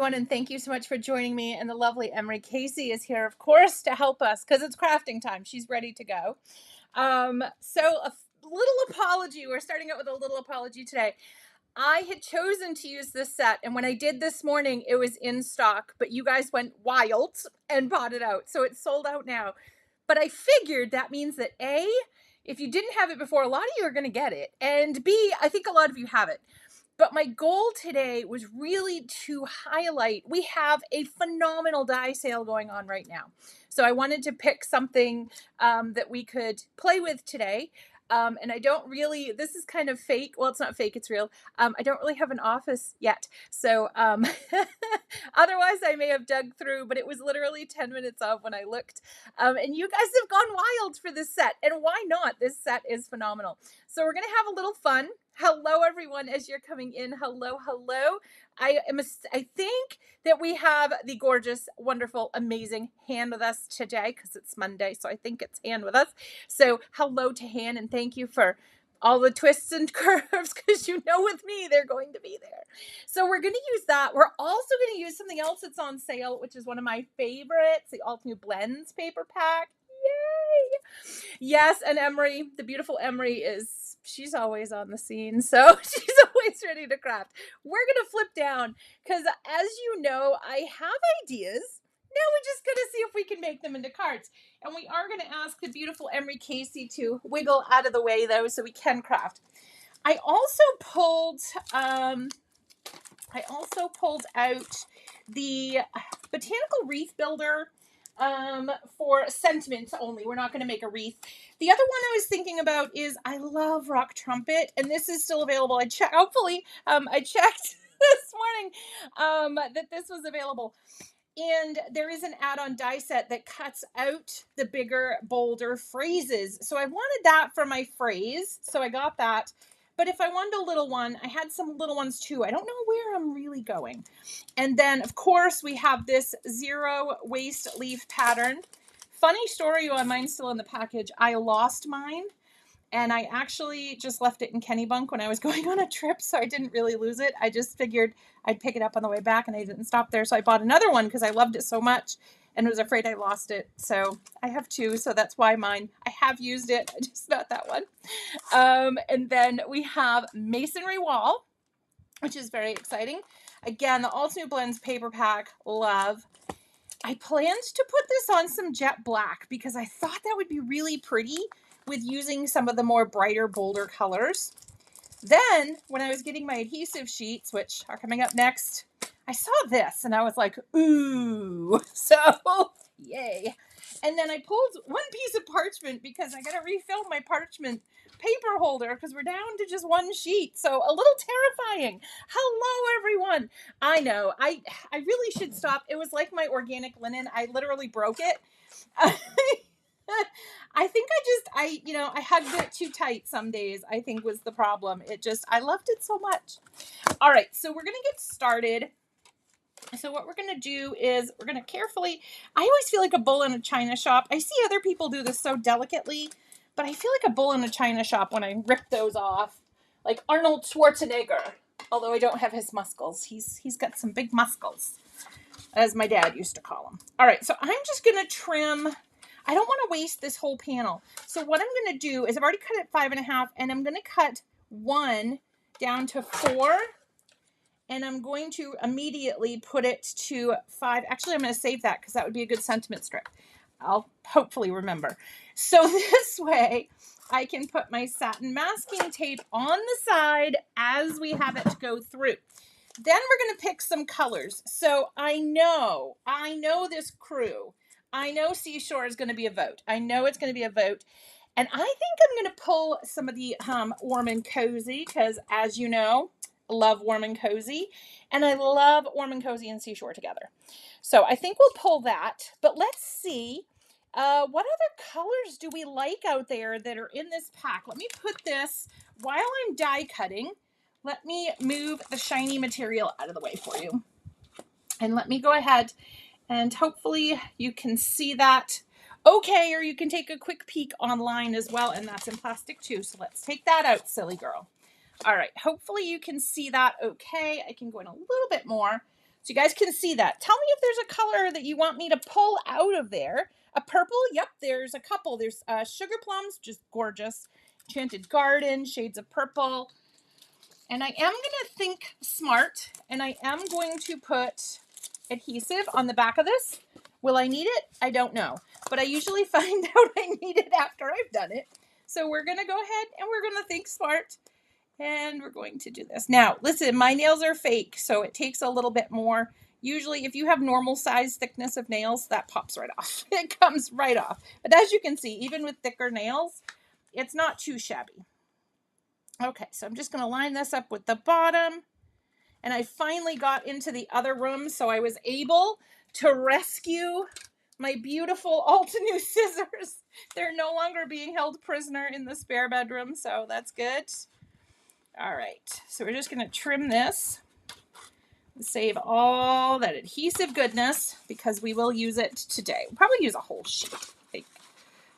everyone, and thank you so much for joining me. And the lovely Emery Casey is here, of course, to help us because it's crafting time. She's ready to go. So a little apology. We're starting out with a little apology today. I had chosen to use this set, and when I did this morning, it was in stock, but you guys went wild and bought it out. So it's sold out now. But I figured that means that A, if you didn't have it before, a lot of you are going to get it. And B, I think a lot of you have it. But my goal today was really to highlight, we have a phenomenal die sale going on right now. So I wanted to pick something that we could play with today. And I don't really, this is kind of fake. Well, it's not fake, it's real. I don't really have an office yet. So otherwise I may have dug through, but it was literally 10 minutes off when I looked. And you guys have gone wild for this set. And why not? This set is phenomenal. So we're going to have a little fun. Hello, everyone, as you're coming in. Hello, hello. I think that we have the gorgeous, wonderful, amazing Han with us today because it's Monday, so I think it's Han with us. So hello to Han, and thank you for all the twists and curves because you know with me, they're going to be there. So we're going to use that. We're also going to use something else that's on sale, which is one of my favorites, the All New Blends paper pack. Yay! Yes, and Emery, the beautiful Emery she's always on the scene, so she's always ready to craft. We're going to flip down because, as you know, I have ideas. Now we're just going to see if we can make them into cards. And we are going to ask the beautiful Emery Casey to wiggle out of the way, though, so we can craft. I also pulled out the Botanical Wreath Builder for sentiment only. We're not going to make a wreath. The other one I was thinking about is I love Rock Trumpet, and this is still available. I checked this morning that this was available. And there is an add-on die set that cuts out the bigger, bolder phrases. So I wanted that for my phrase. So I got that. But if I wanted a little one, I had some little ones too. I don't know where I'm really going. And then, of course, we have this zero waste leaf pattern. Funny story on mine's still in the package. I lost mine. And I actually just left it in Kennebunk when I was going on a trip, so I didn't really lose it. I just figured I'd pick it up on the way back, and I didn't stop there. So I bought another one because I loved it so much and was afraid I lost it. So I have two, so that's why mine. I have used it, just not that one. And then we have Masonry Wall, which is very exciting. Again, the All New Blends paper pack, love. I planned to put this on some jet black because I thought that would be really pretty with using some of the more brighter, bolder colors. Then, when I was getting my adhesive sheets, which are coming up next, I saw this and I was like, ooh, so yay. And then I pulled one piece of parchment because I got to refill my parchment paper holder because we're down to just one sheet. So a little terrifying. Hello, everyone. I know, I really should stop. It was like my organic linen. I literally broke it. I think I hugged it too tight some days, I think was the problem. I loved it so much. All right, so we're going to get started. So what we're going to do is we're going to carefully, I always feel like a bull in a china shop. I see other people do this so delicately, but I feel like a bull in a china shop when I rip those off, like Arnold Schwarzenegger, although I don't have his muscles. He's got some big muscles, as my dad used to call them. All right, so I'm just going to trim. I don't want to waste this whole panel. So what I'm going to do is I've already cut it 5.5, and I'm going to cut one down to 4. And I'm going to immediately put it to 5. Actually, I'm going to save that because that would be a good sentiment strip. I'll hopefully remember. So this way I can put my satin masking tape on the side as we have it go through. Then we're going to pick some colors. So I know this crew. I know Seashore is going to be a vote. I know it's going to be a vote. And I think I'm going to pull some of the Warm and Cozy because, as you know, I love Warm and Cozy. And I love Warm and Cozy and Seashore together. So I think we'll pull that. But let's see, what other colors do we like out there that are in this pack? Let me put this, while I'm die cutting, let me move the shiny material out of the way for you. And let me go ahead and hopefully you can see that okay, or you can take a quick peek online as well, and that's in plastic too. So let's take that out, silly girl. All right, hopefully you can see that okay. I can go in a little bit more. So you guys can see that. Tell me if there's a color that you want me to pull out of there. A purple, yep, there's a couple. There's Sugar Plums, just gorgeous. Enchanted Garden, shades of purple. And I am going to think smart, and I am going to put adhesive on the back of this. Will I need it? I don't know. But I usually find out I need it after I've done it. So we're going to go ahead and we're going to think smart. And we're going to do this. Now, listen, my nails are fake, so it takes a little bit more. Usually, if you have normal size thickness of nails, that pops right off. It comes right off. But as you can see, even with thicker nails, it's not too shabby. Okay, so I'm just going to line this up with the bottom. And I finally got into the other room, so I was able to rescue my beautiful Altenew scissors. They're no longer being held prisoner in the spare bedroom, so that's good. All right, so we're just going to trim this. Save all that adhesive goodness because we will use it today. We'll probably use a whole sheet, I think,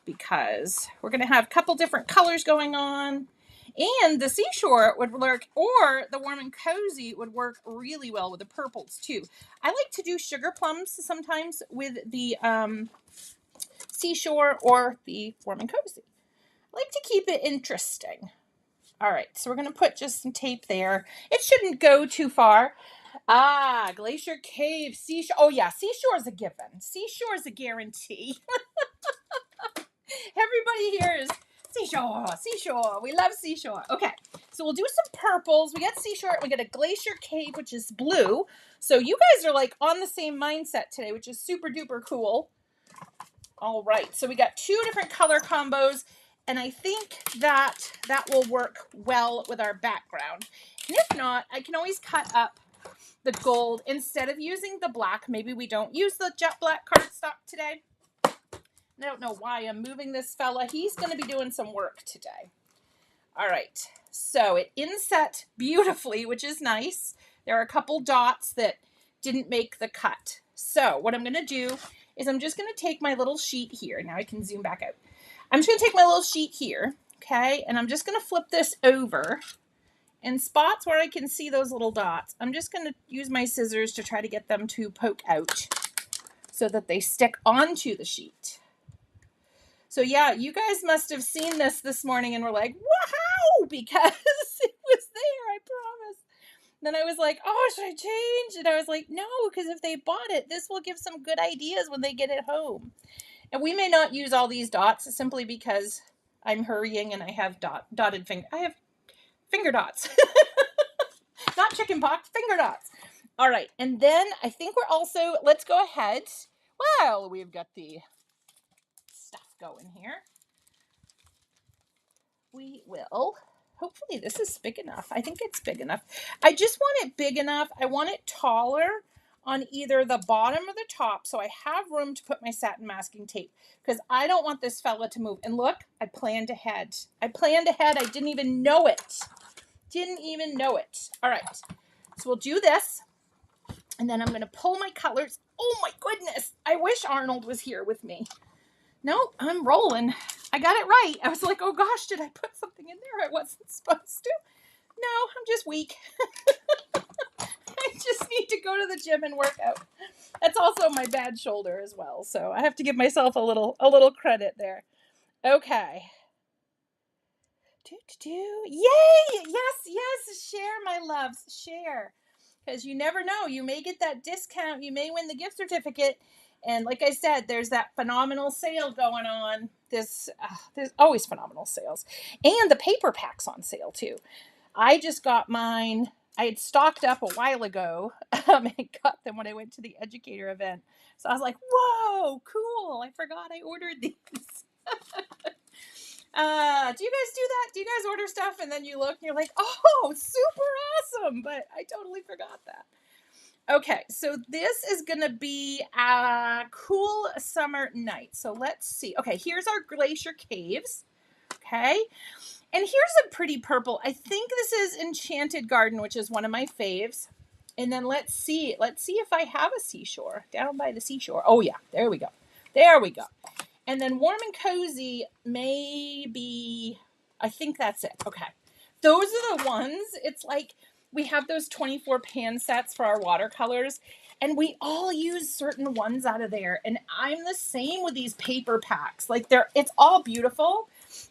because we're going to have a couple different colors going on. And the seashore would work, or the warm and cozy would work really well with the purples too. I like to do sugar plums sometimes with the seashore or the warm and cozy. I like to keep it interesting. All right, so we're going to put just some tape there. It shouldn't go too far. Ah, Glacier Cave, seashore. Oh yeah, seashore is a given. Seashore is a guarantee. Everybody here is seashore, seashore. We love seashore. Okay, so we'll do some purples. We got seashore. We got a Glacier Cave, which is blue. So you guys are like on the same mindset today, which is super duper cool. All right, so we got two different color combos. And I think that will work well with our background. And if not, I can always cut up the gold instead of using the black. Maybe we don't use the jet black cardstock today. I don't know why I'm moving this fella. He's going to be doing some work today. All right, so it inset beautifully, which is nice. There are a couple dots that didn't make the cut. So what I'm going to do is I'm just going to take my little sheet here. Now I can zoom back out. I'm just going to take my little sheet here, okay, and I'm just going to flip this over. In spots where I can see those little dots, I'm just going to use my scissors to try to get them to poke out so that they stick onto the sheet. So yeah, you guys must have seen this morning and were like, wow, because it was there, I promise. Then I was like, oh, should I change? And I was like, no, because if they bought it, this will give some good ideas when they get it home. And we may not use all these dots simply because I'm hurrying and I have dotted finger. I have finger dots. Not chicken pox, finger dots. All right. And then I think we're also, let's go ahead. Well, we've got the stuff going here. We will, hopefully this is big enough. I think it's big enough. I just want it big enough. I want it taller on either the bottom or the top, so I have room to put my satin masking tape, because I don't want this fella to move. And look, I planned ahead. I didn't even know it. All right, so we'll do this, and then I'm going to pull my colors. Oh my goodness, I wish Arnold was here with me. No, I'm rolling. I got it right. I was like, oh gosh, did I put something in there I wasn't supposed to? No, I'm just weak. I just need to go to the gym and work out. That's also my bad shoulder as well. So I have to give myself a little credit there. Okay. Yay! Yes, share, my loves, share. Because you never know. You may get that discount. You may win the gift certificate. And like I said, there's that phenomenal sale going on. There's always phenomenal sales. And the paper pack's on sale too. I just got mine. I had stocked up a while ago and got them when I went to the educator event. So I was like, whoa, cool. I forgot I ordered these. Do you guys do that? Do you guys order stuff and then you look and you're like, oh, super awesome. But I totally forgot that. Okay, so this is going to be a cool summer night. So let's see. Okay, here's our Glacier Caves. Okay, and here's a pretty purple. I think this is Enchanted Garden, which is one of my faves. And then let's see if I have a seashore down by the seashore. Oh yeah, there we go. And then Warm and Cozy, maybe, I think that's it. Okay, those are the ones. It's like, we have those 24 pan sets for our watercolors, and we all use certain ones out of there. And I'm the same with these paper packs. Like it's all beautiful.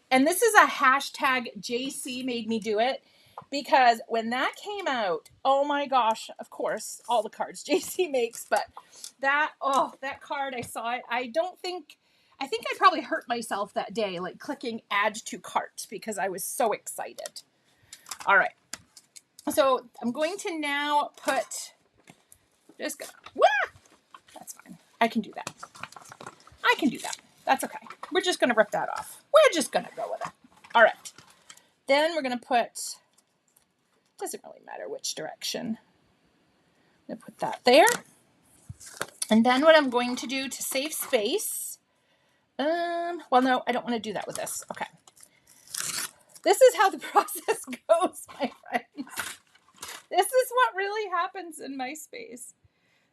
And this is a hashtag JC made me do it, because when that came out, oh my gosh, of course, all the cards JC makes, but that card, I saw it. I think I probably hurt myself that day, like clicking add to cart, because I was so excited. All right. So I'm going to now put, that's fine. I can do that. That's okay. We're just going to rip that off. We're just going to go with it. All right. Then we're going to put, doesn't really matter which direction. I'm going to put that there. And then what I'm going to do to save space, well, no, I don't want to do that with this. Okay. This is how the process goes, my friends. This is what really happens in my space.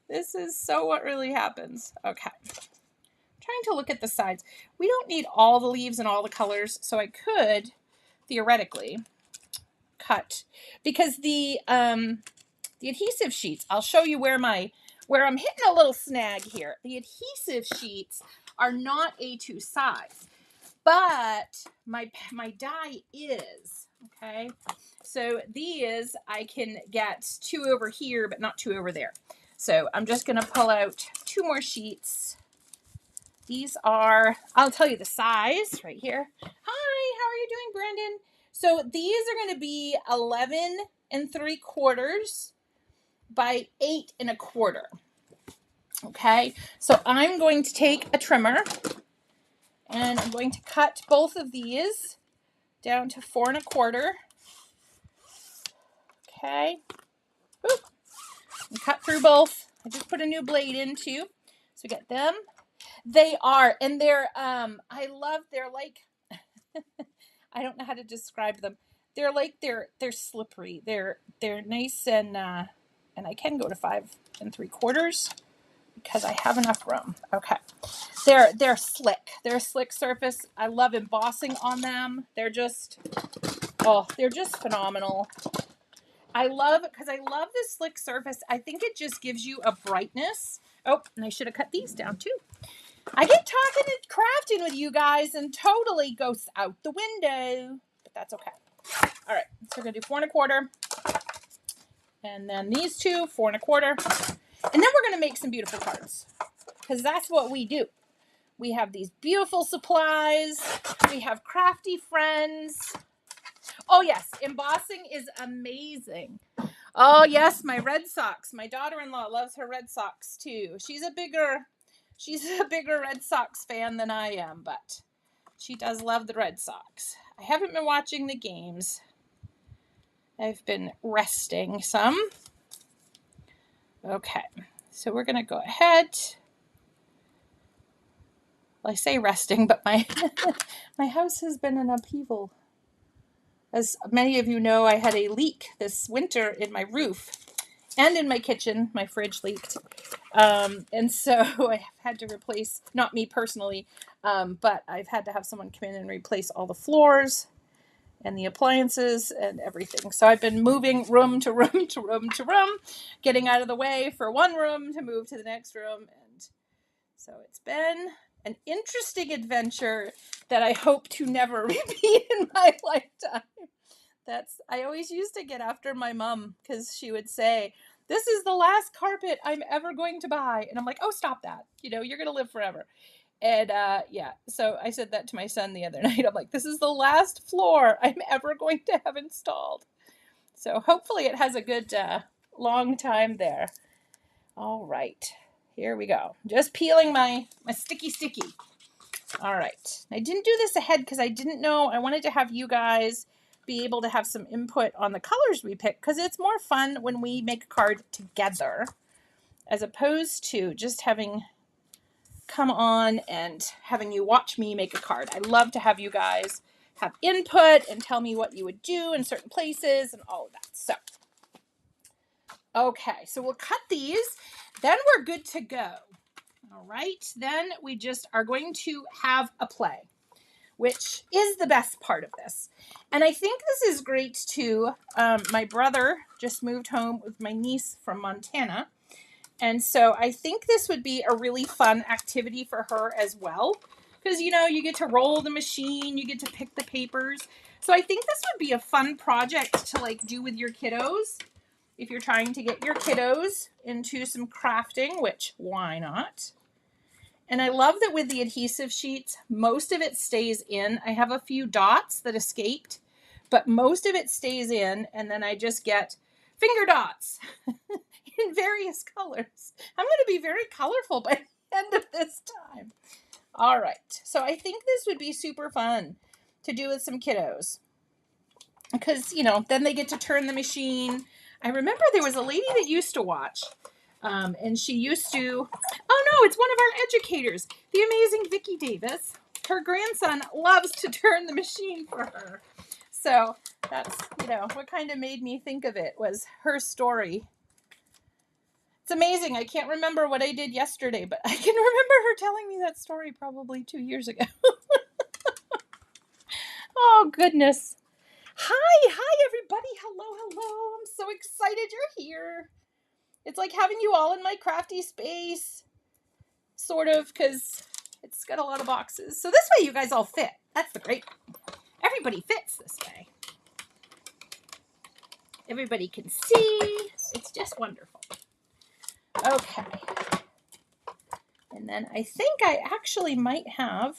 This is so what really happens. Okay. Trying to look at the sides. We don't need all the leaves and all the colors, so I could theoretically cut, because the adhesive sheets, I'll show you where I'm hitting a little snag here. The adhesive sheets are not A2 size, but my die is, okay? So these I can get 2 over here, but not 2 over there. So I'm just going to pull out 2 more sheets. These are, I'll tell you the size right here. Hi, how are you doing, Brandon? So these are going to be 11 3/4 by 8 1/4. Okay, so I'm going to take a trimmer and I'm going to cut both of these down to 4 1/4. Okay, whoop. And cut through both. I just put a new blade in too. So we get them. They are, and they're, they're like, I don't know how to describe them. They're like, they're slippery. They're nice, and I can go to 5 3/4 because I have enough room. Okay. They're slick. They're a slick surface. I love embossing on them. They're just phenomenal. Because I love this slick surface. I think it just gives you a brightness. Oh, and I should have cut these down too. I get talking and crafting with you guys and totally goes out the window, but that's okay. All right, so we're going to do 4 1/4. And then these 2, 4 1/4. And then we're going to make some beautiful cards, because that's what we do. We have these beautiful supplies. We have crafty friends. Oh, yes, embossing is amazing. Oh, yes, my Red Sox. My daughter-in-law loves her Red Sox, too. She's a bigger Red Sox fan than I am, but she does love the Red Sox. I haven't been watching the games. I've been resting some. Okay, so we're going to go ahead. Well, I say resting, but my house has been in upheaval. As many of you know, I had a leak this winter in my roof and in my kitchen. My fridge leaked. And so I had to replace, not me personally, but I've had to have someone come in and replace all the floors and the appliances and everything. So I've been moving room to room to room to room, getting out of the way for one room to move to the next room. And so it's been an interesting adventure that I hope to never repeat in my lifetime. I always used to get after my mom, because she would say, "This is the last carpet I'm ever going to buy." And I'm like, "Oh, stop that. You're going to live forever." And so I said that to my son the other night. I'm like, "This is the last floor I'm ever going to have installed." So hopefully it has a good long time there. All right, here we go. Just peeling my sticky. All right. I didn't do this ahead because I didn't know. I wanted to have you guys be able to have some input on the colors we pick, because it's more fun when we make a card together as opposed to just having come on and having you watch me make a card. I love to have you guys have input and tell me what you would do in certain places and all of that. So, okay, so we'll cut these. Then we're good to go. All right, then we just are going to have a play. which is the best part of this. And I think this is great too. My brother just moved home with my niece from Montana. And so I think this would be a really fun activity for her as well. Because, you know, you get to roll the machine, you get to pick the papers. So I think this would be a fun project to like do with your kiddos. If you're trying to get your kiddos into some crafting, which why not? And I love that with the adhesive sheets, most of it stays in. I have a few dots that escaped, but most of it stays in. And then I just get finger dots in various colors. I'm going to be very colorful by the end of this time. All right. So I think this would be super fun to do with some kiddos. Because, you know, then they get to turn the machine. I remember there was a lady that used to watch. And she used to, oh no, it's one of our educators, the amazing Vicki Davis. Her grandson loves to turn the machine for her. So that's, you know, what kind of made me think of it was her story. It's amazing. I can't remember what I did yesterday, but I can remember her telling me that story probably 2 years ago. Oh, goodness. Hi, everybody. Hello. I'm so excited you're here. It's like having you all in my crafty space, sort of, because it's got a lot of boxes. So this way you guys all fit. That's the great. Everybody fits this way. Everybody can see. It's just wonderful. Okay. And then I think I actually might have,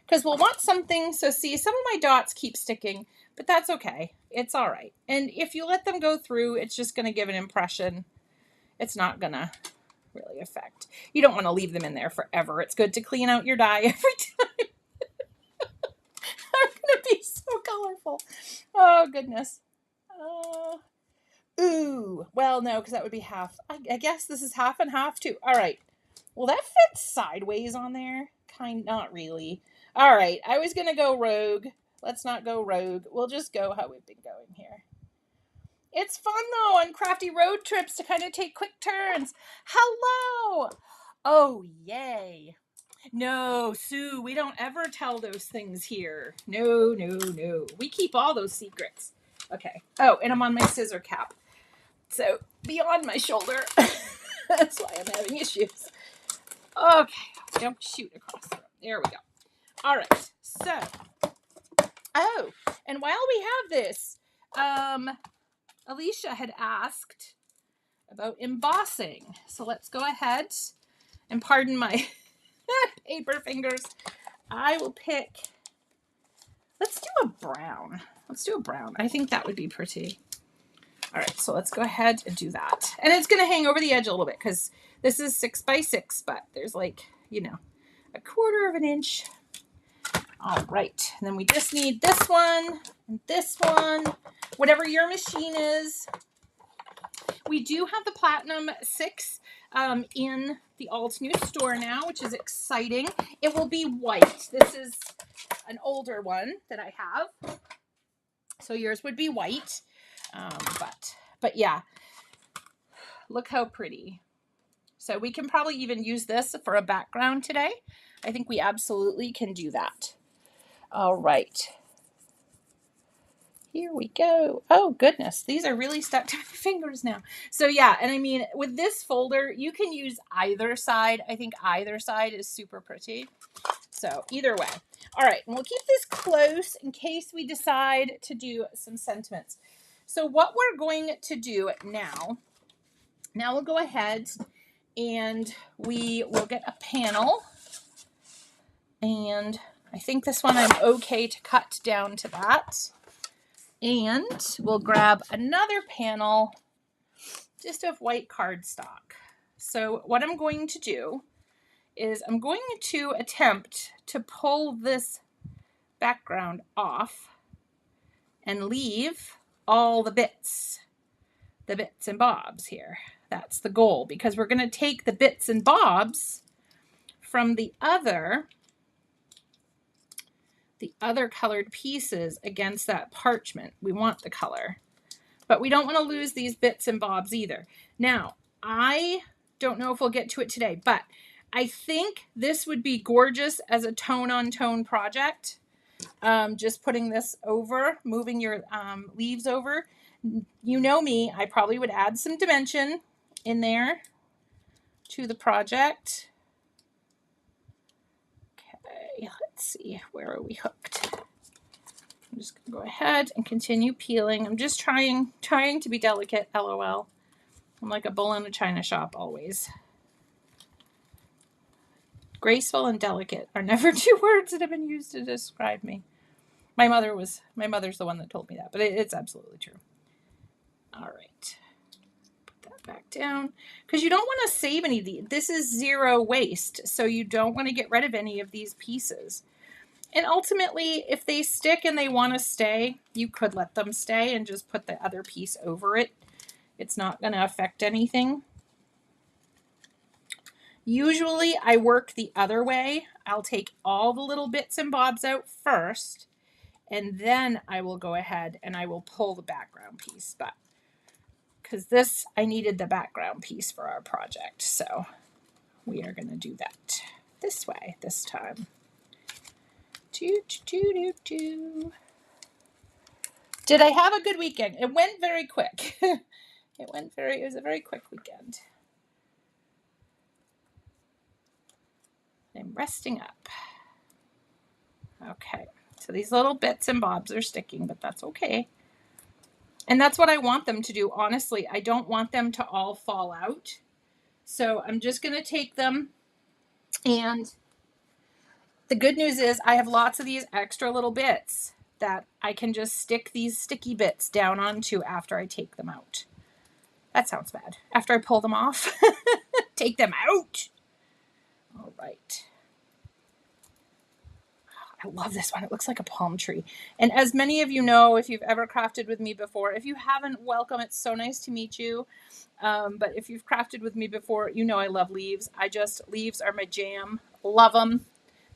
because we'll want something. So see, some of my dots keep sticking, but that's okay. It's all right. And if you let them go through, it's just going to give an impression. It's not going to really affect. You don't want to leave them in there forever. It's good to clean out your die every time. I'm going to be so colorful. Oh, goodness. Ooh. Well, no, because that would be half. I guess this is half and half, too. All right. Will that fit sideways on there? Not really. All right. I was going to go rogue. Let's not go rogue. We'll just go how we've been going here. It's fun, though, on crafty road trips to kind of take quick turns. Hello! Oh, yay. No, Sue, we don't ever tell those things here. No. We keep all those secrets. Okay. Oh, and I'm on my scissor cap. So, beyond my shoulder. That's why I'm having issues. Okay. Don't shoot across the room. There we go. All right. So, oh, and while we have this, Alicia had asked about embossing. So let's go ahead and pardon my paper fingers. I will pick, let's do a brown. I think that would be pretty. All right, so let's go ahead and do that. And it's going to hang over the edge a little bit because this is 6 by 6, but there's like, you know, 1/4 of an inch. All right, and then we just need this one and this one, whatever your machine is. We do have the Platinum 6 in the Alt New store now, which is exciting. It will be white. This is an older one that I have. So yours would be white. But yeah, look how pretty. So we can probably even use this for a background today. I think we absolutely can do that. All right. Here we go. Oh, goodness. These are really stuck to my fingers now. So, yeah. And I mean, with this folder, you can use either side. I think either side is super pretty. So, either way. All right. And we'll keep this close in case we decide to do some sentiments. So, what we're going to do now we'll go ahead and we will get a panel. And I think this one I'm okay to cut down to that. And we'll grab another panel just of white cardstock. So what I'm going to do is I'm going to attempt to pull this background off and leave all the bits and bobs here. That's the goal, because we're going to take the bits and bobs from the other colored pieces against that parchment. We want the color, but we don't want to lose these bits and bobs either. Now, I don't know if we'll get to it today, but I think this would be gorgeous as a tone-on-tone project. Just putting this over, moving your leaves over. You know me, I probably would add some dimension in there to the project. Okay, let's see, where are we hooked? I'm just gonna go ahead and continue peeling. I'm just trying to be delicate, LOL. I'm like a bull in a china shop always. Graceful and delicate are never two words that have been used to describe me. My mother's the one that told me that, but it's absolutely true. All right. Put that back down because you don't want to save any of these. This is zero waste, so you don't want to get rid of any of these pieces. And ultimately, if they stick and they want to stay, you could let them stay and just put the other piece over it. It's not going to affect anything. Usually I work the other way. I'll take all the little bits and bobs out first, and then I will go ahead and I will pull the background piece. But because this, I needed the background piece for our project, so we are going to do that this way this time. Did I have a good weekend? It went very quick. It was a very quick weekend. I'm resting up. Okay, so these little bits and bobs are sticking, but that's okay. And that's what I want them to do. Honestly, I don't want them to all fall out. So I'm just going to take them, and the good news is I have lots of these extra little bits that I can just stick these sticky bits down onto after I take them out. That sounds bad. After I pull them off, take them out. All right. I love this one. It looks like a palm tree. And as many of you know, if you've ever crafted with me before, if you haven't, welcome. It's so nice to meet you. But if you've crafted with me before, you know I love leaves. Leaves are my jam. Love them.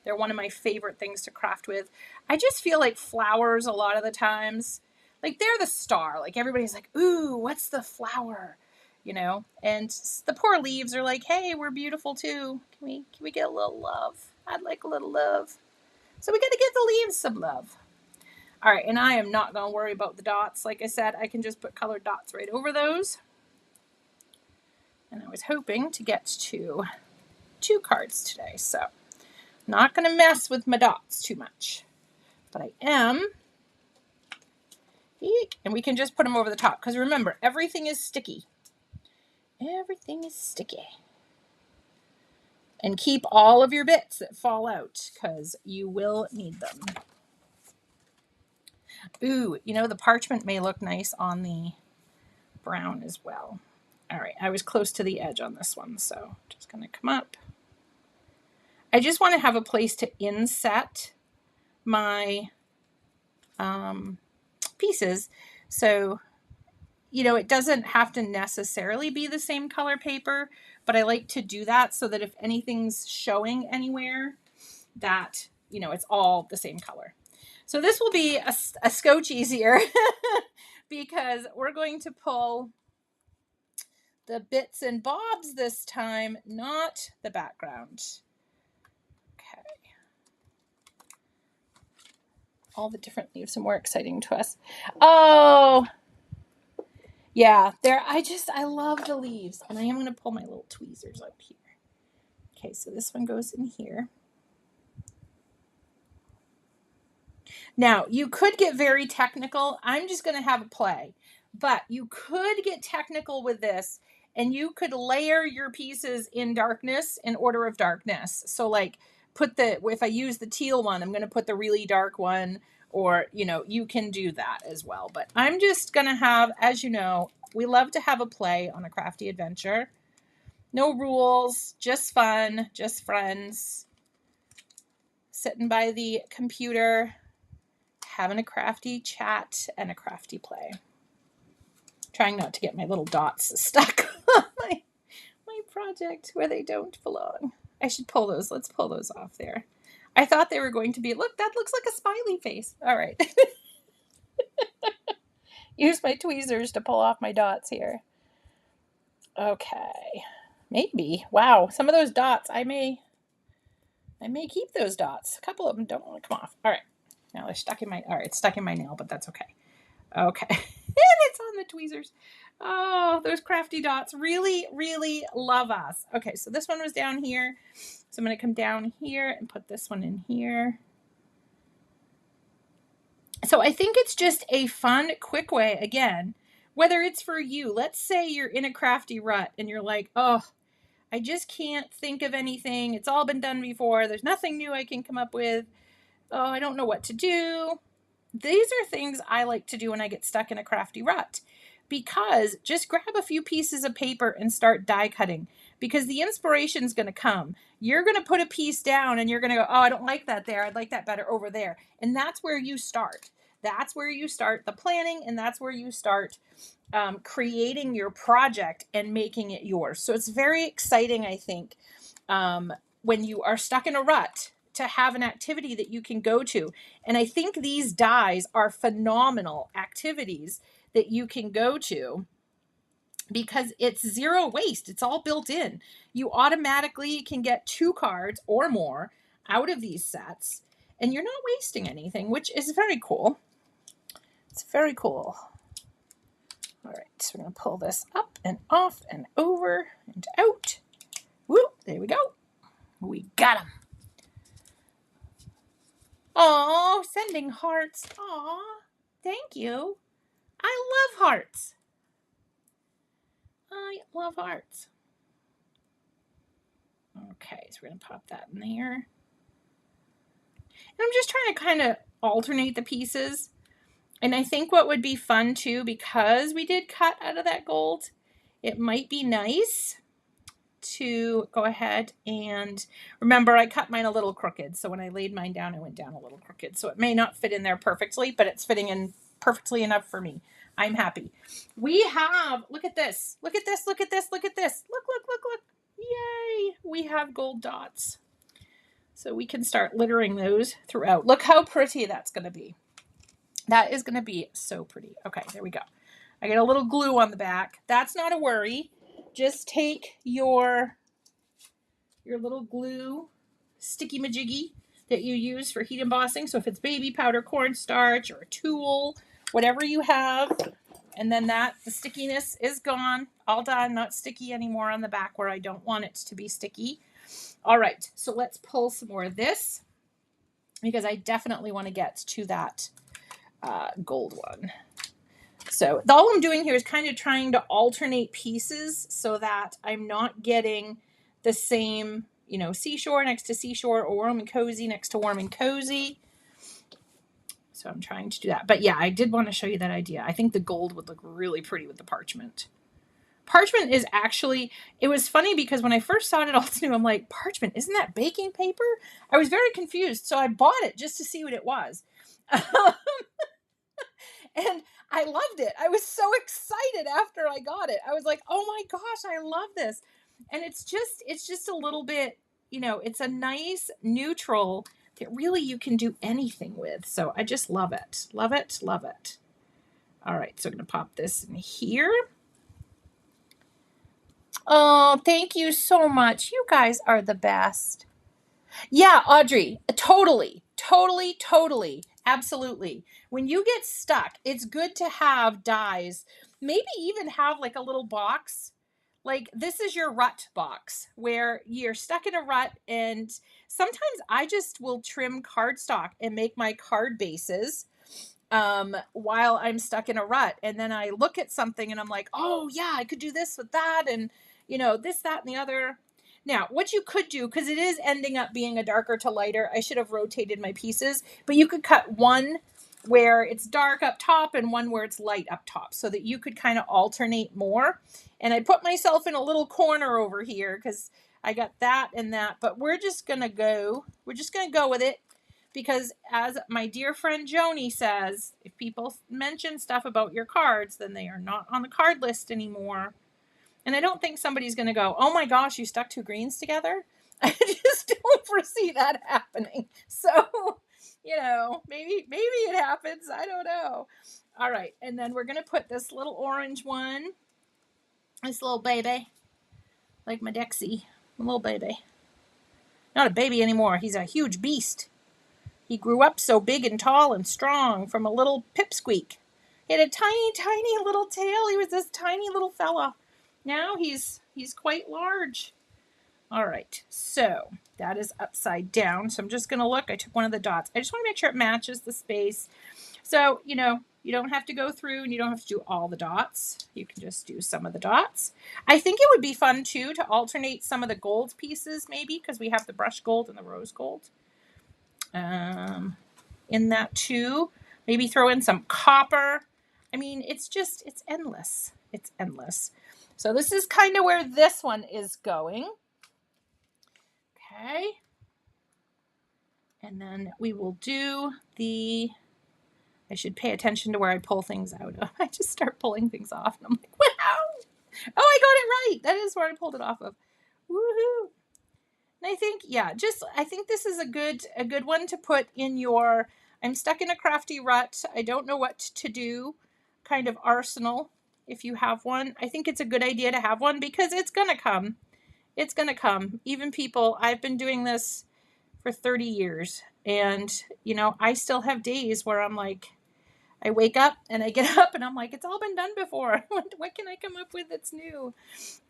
They're one of my favorite things to craft with. I just feel like flowers a lot of the times, like they're the star. Like everybody's like, ooh, what's the flower? You know, and the poor leaves are like, hey, we're beautiful too. Can we get a little love? I'd like a little love. So we got to give the leaves some love. All right, and I am not going to worry about the dots. Like I said, I can just put colored dots right over those. And I was hoping to get to 2 cards today, so not going to mess with my dots too much. But I am. And we can just put them over the top, because remember, everything is sticky. Everything is sticky. And keep all of your bits that fall out, because you will need them. Ooh, you know, the parchment may look nice on the brown as well. All right, I was close to the edge on this one, so just going to come up. I just want to have a place to inset my pieces. So, you know, it doesn't have to necessarily be the same color paper, but I like to do that so that if anything's showing anywhere, that, you know, it's all the same color. So this will be a scotch easier because we're going to pull the bits and bobs this time, not the background. Okay. All the different leaves are more exciting to us. Oh, yeah, I love the leaves. And I am going to pull my little tweezers up here. Okay, so this one goes in here. Now, you could get very technical. I'm just going to have a play. But you could get technical with this, and you could layer your pieces in darkness, in order of darkness. So like if I use the teal one, I'm going to put the really dark one, or, you know, you can do that as well. But I'm just going to have, as you know, we love to have a play on a crafty adventure. No rules, just fun, just friends, sitting by the computer, having a crafty chat and a crafty play. Trying not to get my little dots stuck on my project where they don't belong. I should pull those. Let's pull those off there. I thought they were going to be, look, that looks like a smiley face. All right. Use my tweezers to pull off my dots here. Okay. Maybe. Wow. Some of those dots, I may keep those dots. A couple of them don't want to come off. All right. Now they're stuck in my, all right, it's stuck in my nail, but that's okay. Okay. And it's on the tweezers. Oh, those crafty dots really, really love us. Okay, so this one was down here. So I'm going to come down here and put this one in here. So I think it's just a fun, quick way, again, whether it's for you. Let's say you're in a crafty rut and you're like, oh, I just can't think of anything. It's all been done before. There's nothing new I can come up with. Oh, I don't know what to do. These are things I like to do when I get stuck in a crafty rut, because just grab a few pieces of paper and start die cutting, because the inspiration is going to come. You're going to put a piece down and you're going to go, oh, I don't like that there. I'd like that better over there. And that's where you start. That's where you start the planning, and that's where you start creating your project and making it yours. So it's very exciting, I think, when you are stuck in a rut, to have an activity that you can go to. And I think these dies are phenomenal activities that you can go to, because it's zero waste. It's all built in. You automatically can get 2 cards or more out of these sets, and you're not wasting anything, which is very cool. It's very cool. All right, so we're going to pull this up and off and over and out. Woo, there we go. We got them. Oh, sending hearts. Aw, thank you. I love hearts. I love hearts. Okay, so we're going to pop that in there. And I'm just trying to kind of alternate the pieces. And I think what would be fun too, because we did cut out of that gold, it might be nice to go ahead and, remember, I cut mine a little crooked. So when I laid mine down, I went down a little crooked. So it may not fit in there perfectly, but it's fitting in perfectly enough for me. I'm happy. We have, look at this. Look at this. Look at this. Look at this. Look, look, look, look. Yay. We have gold dots. So we can start littering those throughout. Look how pretty that's going to be. That is going to be so pretty. Okay, there we go. I get a little glue on the back. That's not a worry. Just take your little glue sticky majiggy that you use for heat embossing. So if it's baby powder, cornstarch, or a tool, whatever you have, and then the stickiness is gone. All done, not sticky anymore on the back where I don't want it to be sticky. All right, so let's pull some more of this, because I definitely want to get to that gold one. So all I'm doing here is kind of trying to alternate pieces so that I'm not getting the same, seashore next to seashore, or warm and cozy next to warm and cozy. So I'm trying to do that. But yeah, I did want to show you that idea. I think the gold would look really pretty with the parchment. Parchment is actually, it was funny because when I first saw it all new, I'm like, parchment, isn't that baking paper? I was very confused. So I bought it just to see what it was. And I loved it. I was so excited after I got it. I was like, oh my gosh, I love this. And it's just a little bit, it's a nice neutral that really you can do anything with. So I just love it. Love it. Love it. All right. So I'm going to pop this in here. Oh, thank you so much. You guys are the best. Yeah, Audrey, totally. Absolutely. When you get stuck, it's good to have dies. Maybe even have like a little box. Like this is your rut box where you're stuck in a rut, and sometimes I just will trim cardstock and make my card bases while I'm stuck in a rut. And then I look at something and I'm like, oh yeah, I could do this with that, and this, that, and the other. Now, what you could do, because it is ending up being a darker to lighter, I should have rotated my pieces, but you could cut one where it's dark up top and one where it's light up top, so that you could kind of alternate more. And I put myself in a little corner over here because I got that and that, but we're just going to go with it, because as my dear friend Joni says, if people mention stuff about your cards, then they are not on the card list anymore. And I don't think somebody's going to go, oh my gosh, you stuck 2 greens together. I just don't foresee that happening. So, maybe it happens. I don't know. All right. And then we're going to put this little orange one, this little baby, like my Dexy, a little baby. Not a baby anymore. He's a huge beast. He grew up so big and tall and strong from a little pipsqueak. He had a tiny, tiny little tail. He was this tiny little fella. Now he's quite large. All right, so that is upside down. So I'm just going to look. I took one of the dots. I just want to make sure it matches the space. So, you don't have to go through and you don't have to do all the dots. You can just do some of the dots. I think it would be fun too to alternate some of the gold pieces maybe, because we have the brush gold and the rose gold in that too. Maybe throw in some copper. I mean, it's endless. It's endless. So this is kind of where this one is going. Okay. And then we will do I should pay attention to where I pull things out of. I just start pulling things off and I'm like, wow. Oh, I got it right. That is where I pulled it off of. Woohoo. And I think, I think this is a good one to put in your, I'm stuck in a crafty rut. I don't know what to do kind of arsenal. If you have one, I think it's a good idea to have one because it's going to come. It's going to come. Even people, I've been doing this for 30 years and, I still have days where I'm like, I wake up and I get up and I'm like, it's all been done before. What can I come up with that's new?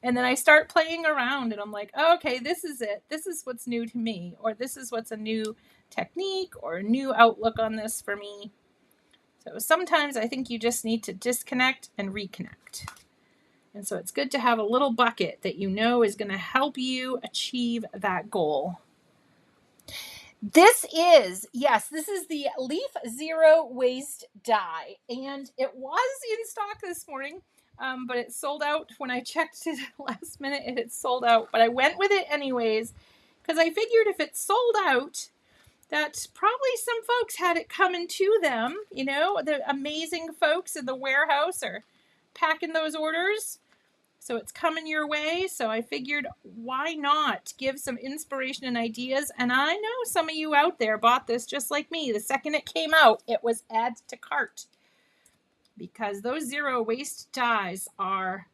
And then I start playing around and I'm like, oh, okay, this is it. This is what's new to me, or this is what's a new technique or a new outlook on this for me. So sometimes I think you just need to disconnect and reconnect. And so it's good to have a little bucket that is going to help you achieve that goal. This is the Leaf Zero Waste die, and it was in stock this morning, but it sold out when I checked it last minute. It had sold out, but I went with it anyways because I figured if it sold out, that probably some folks had it coming to them. The amazing folks in the warehouse are packing those orders. So it's coming your way. So I figured, why not give some inspiration and ideas? And I know some of you out there bought this just like me. The second it came out, it was add to cart. Because those zero waste dies are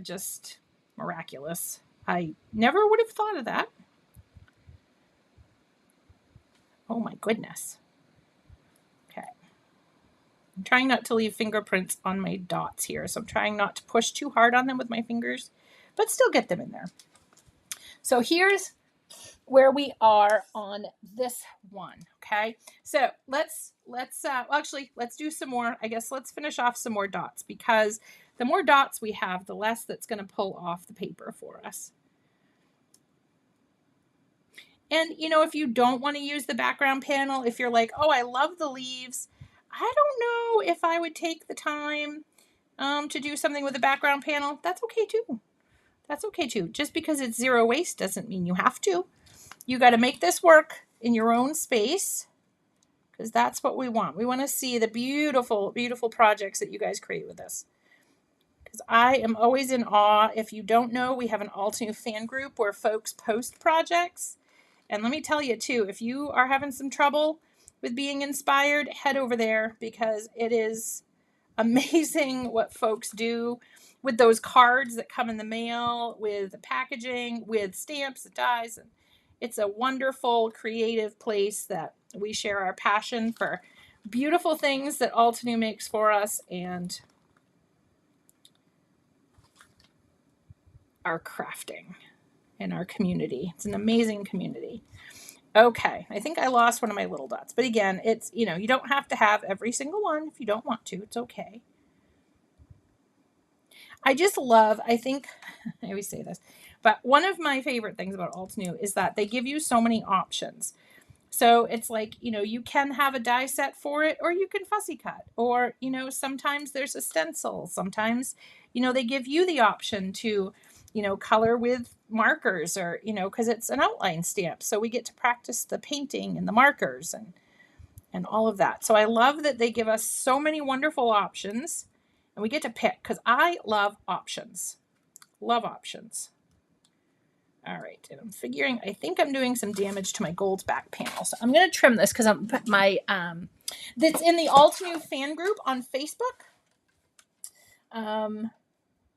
just miraculous. I never would have thought of that. Oh my goodness. Okay. I'm trying not to leave fingerprints on my dots here. So I'm trying not to push too hard on them with my fingers, but still get them in there. So here's where we are on this one. Okay. So let's do some more. I guess let's finish off some more dots, because the more dots we have, the less that's going to pull off the paper for us. And, if you don't want to use the background panel, if you're like, oh, I love the leaves, I don't know if I would take the time to do something with the background panel. That's okay too. That's okay too. Just because it's zero waste doesn't mean you have to. You got to make this work in your own space, because that's what we want. We want to see the beautiful, beautiful projects that you guys create with this. Because I am always in awe. If you don't know, we have an All-New fan group where folks post projects. And let me tell you too, if you are having some trouble with being inspired, head over there, because it is amazing what folks do with those cards that come in the mail, with the packaging, with stamps and dies. And it's a wonderful, creative place that we share our passion for beautiful things that All-New makes for us and our crafting and our community. It's an amazing community. Okay, I think I lost one of my little dots. But again, it's, you don't have to have every single one if you don't want to. It's okay. I think, I always say this, but one of my favorite things about All-New is that they give you so many options. So it's like, you can have a die set for it, or you can fussy cut, or, sometimes there's a stencil. Sometimes, they give you the option to, color with markers, or, because it's an outline stamp. So we get to practice the painting and the markers and all of that. So I love that they give us so many wonderful options, and we get to pick, because I love options. Love options. All right, and I'm figuring, I think I'm doing some damage to my gold back panel. So I'm going to trim this because that's in the All-New fan group on Facebook.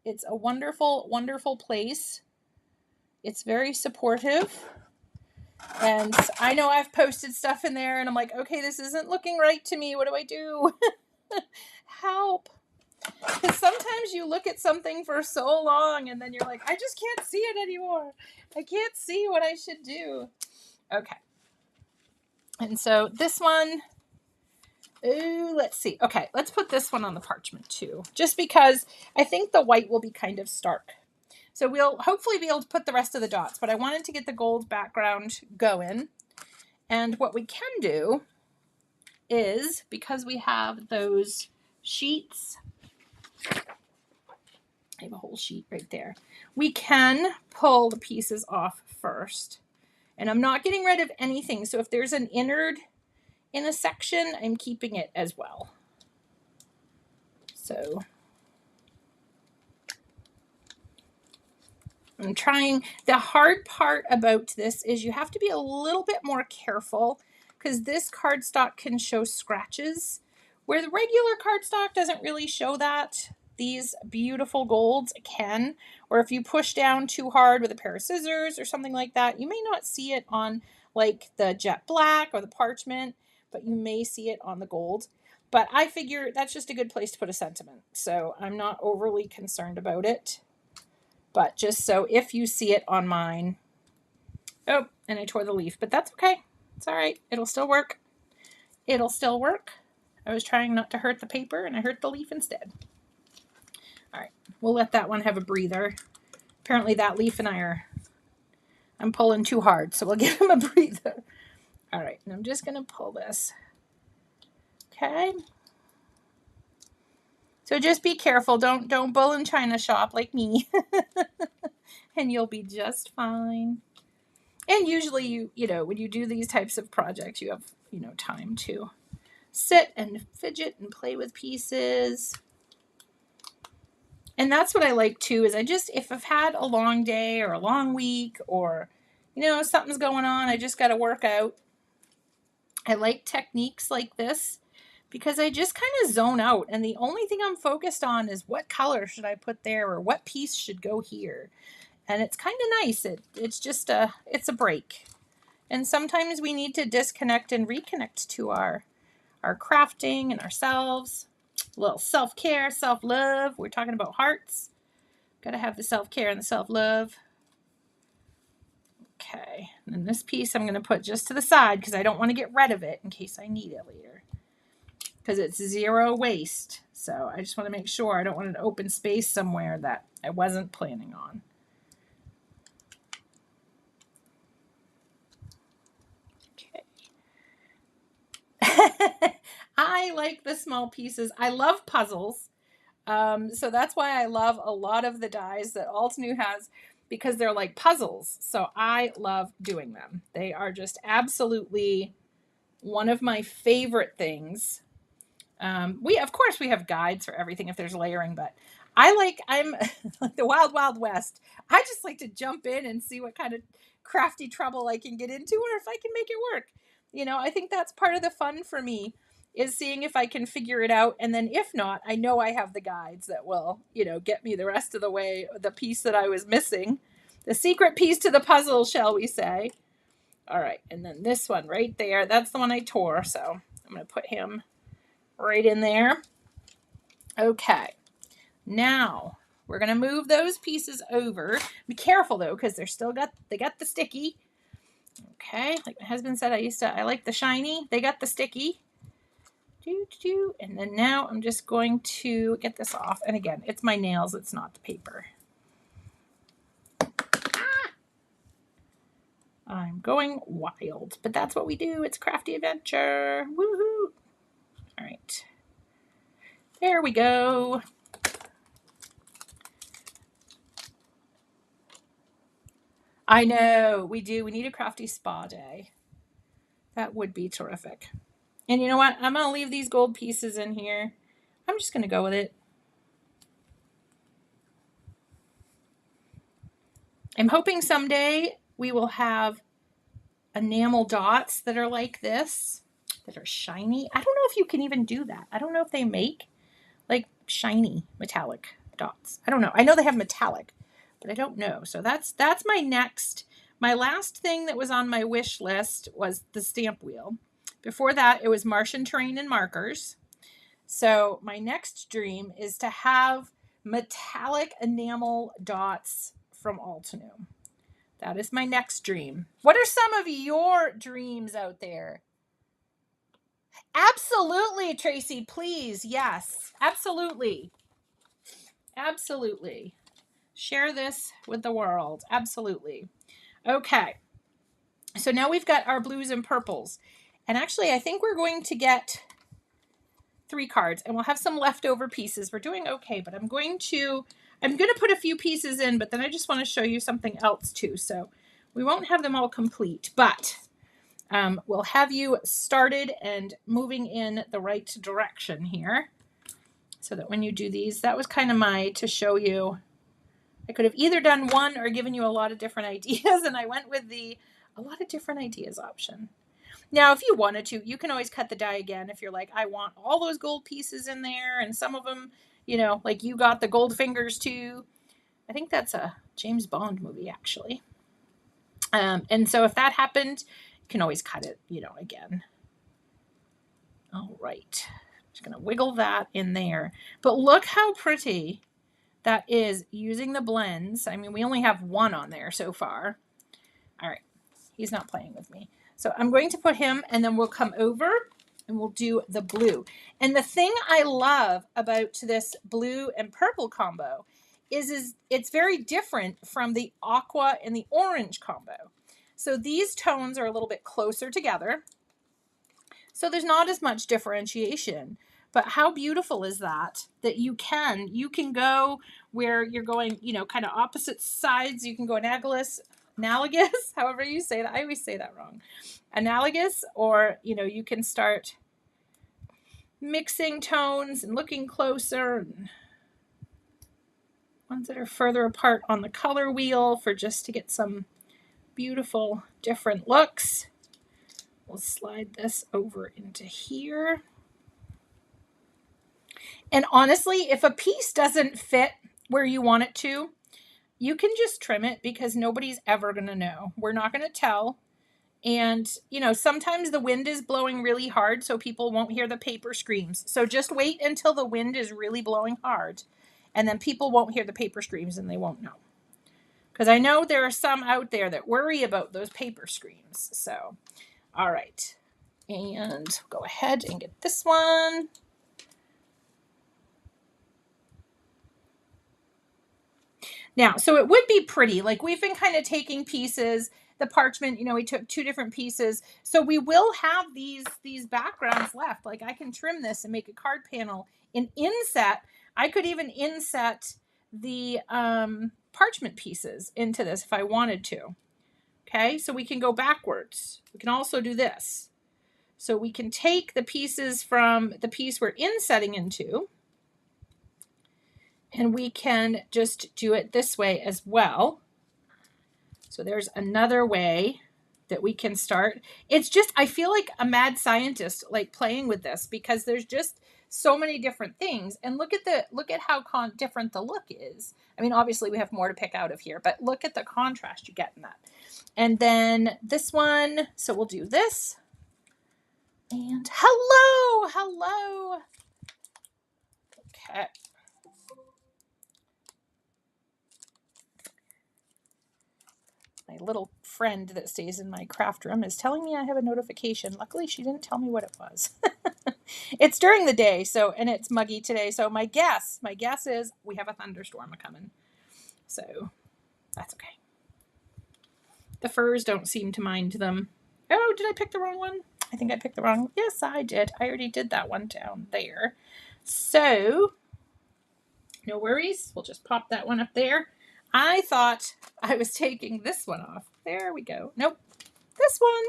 It's a wonderful, wonderful place. It's very supportive. And I know I've posted stuff in there and I'm like, okay, this isn't looking right to me. What do I do? Help. Because sometimes you look at something for so long and then you're like, I just can't see it anymore. I can't see what I should do. Okay. And so this one, ooh, let's see. Okay, let's put this one on the parchment too, just because I think the white will be kind of stark. So we'll hopefully be able to put the rest of the dots, but I wanted to get the gold background going. And what we can do is, because we have those sheets, I have a whole sheet right there, we can pull the pieces off first. And I'm not getting rid of anything. So if there's an innard in a section, I'm keeping it as well. So I'm trying. The hard part about this is you have to be a little bit more careful because this cardstock can show scratches where the regular cardstock doesn't really show that. These beautiful golds can, or if you push down too hard with a pair of scissors or something like that, you may not see it on like the jet black or the parchment, but you may see it on the gold. But I figure that's just a good place to put a sentiment. So I'm not overly concerned about it. But just so if you see it on mine, oh, and I tore the leaf, but that's okay. It's all right. It'll still work. It'll still work. I was trying not to hurt the paper and I hurt the leaf instead. All right, we'll let that one have a breather. Apparently that leaf and I'm pulling too hard, so we'll give him a breather. All right, and I'm just gonna pull this. Okay. So just be careful. Don't bull in China shop like me. And you'll be just fine. And usually you know, when you do these types of projects, you have, you know, time to sit and fidget and play with pieces. And that's what I like too, is if I've had a long day or a long week or, you know, something's going on, I just got to work out. I like techniques like this because I just kind of zone out. And the only thing I'm focused on is what color should I put there or what piece should go here. And it's kind of nice. It's just it's a break. And sometimes we need to disconnect and reconnect to our crafting and ourselves. A little self-care, self-love. We're talking about hearts. Got to have the self-care and the self-love. Okay. And then this piece I'm going to put just to the side because I don't want to get rid of it in case I need it later. Because it's zero waste. So I just want to make sure I don't want an open space somewhere that I wasn't planning on. I like the small pieces. I love puzzles. So that's why I love a lot of the dies that Altenew has because they're like puzzles. So I love doing them. They are just absolutely one of my favorite things. Of course we have guides for everything if there's layering, but I'm like the wild, wild west. I just like to jump in and see what kind of crafty trouble I can get into or if I can make it work. You know, I think that's part of the fun for me is seeing if I can figure it out. And then if not, I know I have the guides that will, you know, get me the rest of the way, the piece that I was missing, the secret piece to the puzzle, shall we say. All right. And then this one right there, that's the one I tore. So I'm going to put him right in there. Okay. Now we're going to move those pieces over. Be careful though, because they got the sticky. Okay. Like my husband said, I like the shiny. They got the sticky. And then now I'm just going to get this off. And again, it's my nails. It's not the paper. I'm going wild, but that's what we do. It's Crafty Adventure. Woohoo. All right. There we go. I know we do. We need a crafty spa day. That would be terrific. And you know what? I'm going to leave these gold pieces in here. I'm just going to go with it. I'm hoping someday we will have enamel dots that are like this, that are shiny. I don't know if you can even do that. I don't know if they make like shiny metallic dots. I don't know. I know they have metallic, but I don't know. So that's my next My last thing that was on my wish list was the stamp wheel. Before that, it was Martian terrain and markers. So my next dream is to have metallic enamel dots from Altenew. That is my next dream. What are some of your dreams out there? Absolutely, Tracy, please. Yes, absolutely. Absolutely. Share this with the world. Absolutely. Okay. So now we've got our blues and purples. And actually, I think we're going to get 3 cards, and we'll have some leftover pieces. We're doing okay, but I'm going to put a few pieces in, but then I just want to show you something else too. So we won't have them all complete, but we'll have you started and moving in the right direction here, so that when you do these, that was kind of to show you. I could have either done one or given you a lot of different ideas, and I went with a lot of different ideas option. Now, if you wanted to, you can always cut the die again if you're like, I want all those gold pieces in there, and some of them, like you got the gold fingers too. I think that's a James Bond movie, actually. And so if that happened, you can always cut it, again. All right. Just going to wiggle that in there. But look how pretty that is using the blends. I mean, we only have one on there so far. All right. He's not playing with me. So I'm going to put him, and then we'll come over and we'll do the blue. And the thing I love about this blue and purple combo is it's very different from the aqua and the orange combo. So these tones are a little bit closer together. So there's not as much differentiation. But how beautiful is that you can go where you're going, kind of opposite sides. You can go analogous, however you say that. I always say that wrong. Analogous, or, you can start mixing tones and looking closer. And ones that are further apart on the color wheel just to get some beautiful different looks. We'll slide this over into here. And honestly, if a piece doesn't fit where you want it to, you can just trim it, because nobody's ever going to know. We're not going to tell. And, sometimes the wind is blowing really hard, so people won't hear the paper screams. So just wait until the wind is really blowing hard, and then people won't hear the paper screams and they won't know. Because I know there are some out there that worry about those paper screams. So, all right. And go ahead and get this one. Now, so it would be pretty. Like, we've been kind of taking pieces, the parchment, we took 2 different pieces. So we will have these backgrounds left. Like, I can trim this and make a card panel and inset. I could even inset the parchment pieces into this if I wanted to. Okay, so we can go backwards. We can also do this. So we can take the pieces from the piece we're insetting into, and we can just do it this way as well. So there's another way that we can start. It's just, I feel like a mad scientist, like, playing with this, because there's just so many different things. And look at how different the look is. I mean, obviously we have more to pick out of here, but look at the contrast you get in that. And then this one, so we'll do this. And hello. Okay. My little friend that stays in my craft room is telling me I have a notification. Luckily, she didn't tell me what it was. It's during the day, and it's muggy today. So my guess is we have a thunderstorm coming. So that's okay. The furs don't seem to mind them. Oh, did I pick the wrong one? I think I picked the wrong. Yes, I did. I already did that one down there. So no worries. We'll just pop that one up there. I thought I was taking this one off. There we go. Nope. This one.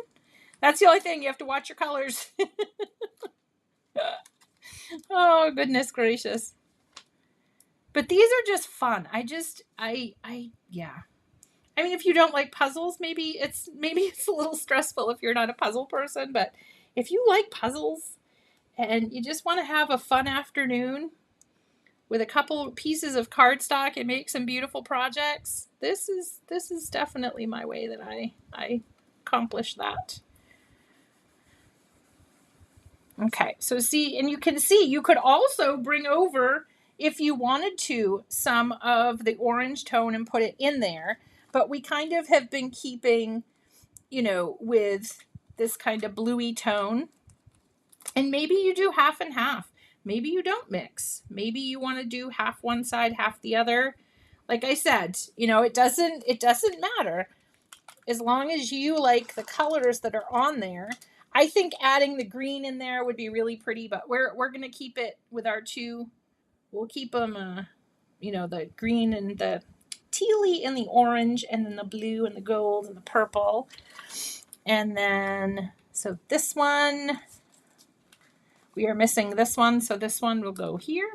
That's the only thing. You have to watch your colors. Oh, goodness gracious. But these are just fun. Yeah. I mean, if you don't like puzzles, maybe it's a little stressful if you're not a puzzle person. But if you like puzzles and you just want to have a fun afternoon with a couple pieces of cardstock and make some beautiful projects. This is definitely my way that I accomplish that. Okay, so see, and you can see you could also bring over, if you wanted to, some of the orange tone and put it in there. But we kind of have been keeping, you know, with this kind of bluey tone. And maybe you do half and half. Maybe you don't mix. Maybe you want to do half one side, half the other. Like I said, you know, it doesn't matter as long as you like the colors that are on there. I think adding the green in there would be really pretty, but we're going to keep it with our two. We'll keep them, you know, the green and the tealy and the orange, and then the blue and the gold and the purple. And then, so this one, we are missing this one. So this one will go here.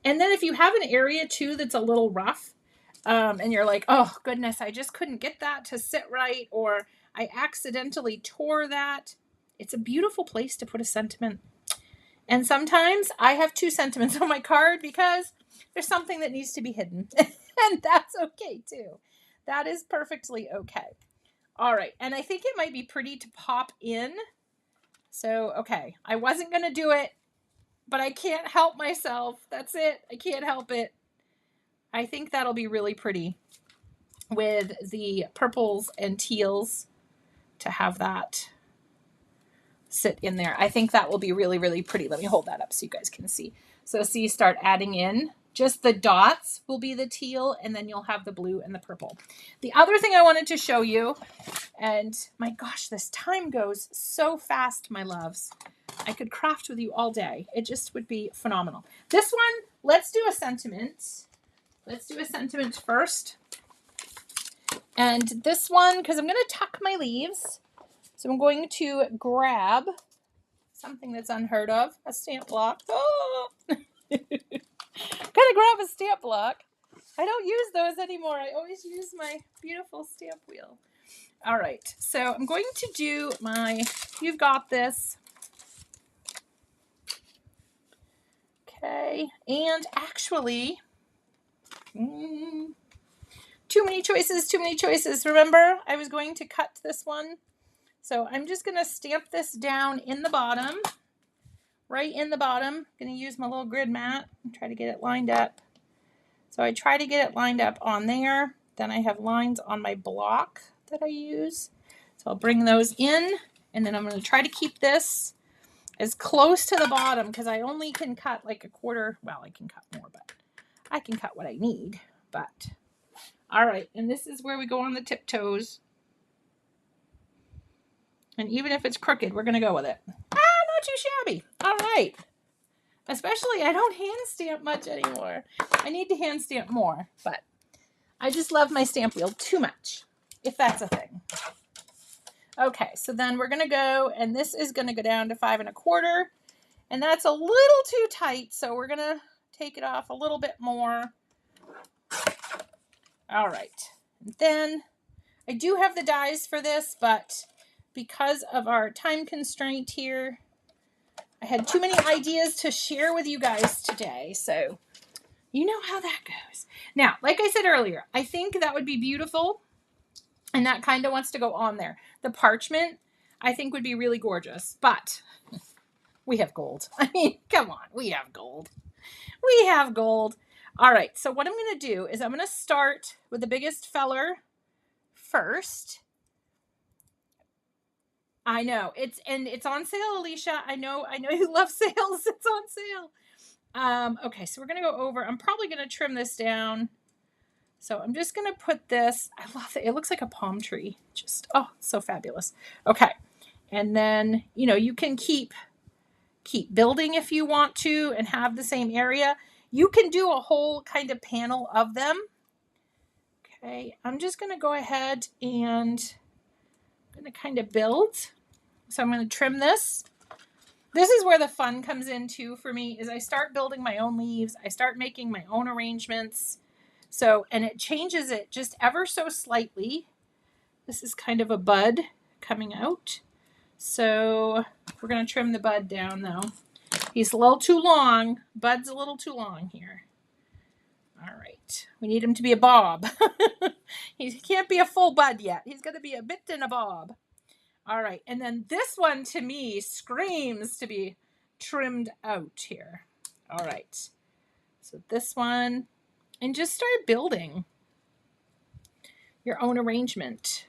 And then if you have an area too that's a little rough, and you're like, oh goodness, I just couldn't get that to sit right, or I accidentally tore that, it's a beautiful place to put a sentiment. And sometimes I have 2 sentiments on my card because there's something that needs to be hidden. And that's okay too. That is perfectly okay. All right. And I think it might be pretty to pop in. So, okay. I wasn't going to do it, but I can't help myself. That's it. I can't help it. I think that'll be really pretty with the purples and teals to have that sit in there. I think that will be really, really pretty. Let me hold that up so you guys can see. So see, start adding in. Just the dots will be the teal, and then you'll have the blue and the purple. The other thing I wanted to show you, and my gosh, this time goes so fast, my loves. I could craft with you all day. It just would be phenomenal. This one, let's do a sentiment. Let's do a sentiment first. And this one, because I'm going to tuck my leaves, so I'm going to grab something that's unheard of, a stamp block. Oh! Gotta grab a stamp block. I don't use those anymore. I always use my beautiful stamp wheel. All right, so I'm going to do my, you've got this. Okay, and actually, too many choices. Remember, I was going to cut this one. So I'm just going to stamp this down in the bottom, right in the bottom. I'm going to use my little grid mat and try to get it lined up. So I try to get it lined up on there. Then I have lines on my block that I use. So I'll bring those in, and then I'm going to try to keep this as close to the bottom because I only can cut like a quarter. Well, I can cut more, but I can cut what I need. But all right, and this is where we go on the tiptoes. And even if it's crooked, we're going to go with it. Not too shabby. All right. Especially, I don't hand stamp much anymore. I need to hand stamp more, but I just love my stamp wheel too much, if that's a thing. Okay, so then we're going to go, and this is going to go down to 5 1/4, and that's a little too tight, so we're going to take it off a little bit more. All right. And then I do have the dies for this, but because of our time constraint here, I had too many ideas to share with you guys today. So you know how that goes. Now, like I said earlier, I think that would be beautiful. And that kind of wants to go on there. The parchment, I think would be really gorgeous. But we have gold. I mean, come on. We have gold. We have gold. All right. So what I'm going to do is I'm going to start with the biggest feller first. I know it's on sale, Alicia. I know you love sales. It's on sale. Okay, so we're gonna go over. I'm probably gonna trim this down. So I'm just gonna put this. I love it. It looks like a palm tree. Just it's so fabulous. Okay, and then you can keep building if you want to and have the same area. You can do a whole kind of panel of them. Okay, I'm just gonna go ahead and I'm gonna kind of build. So I'm going to trim this. This is where the fun comes in too for me, is I start building my own leaves. I start making my own arrangements. So, and it changes it just ever so slightly. This is kind of a bud coming out. So we're going to trim the bud down though. He's a little too long. Bud's a little too long here. All right. We need him to be a bob. He can't be a full bud yet. He's going to be a bit and a bob. All right. And then this one to me screams to be trimmed out here. All right. So this one, and just start building your own arrangement.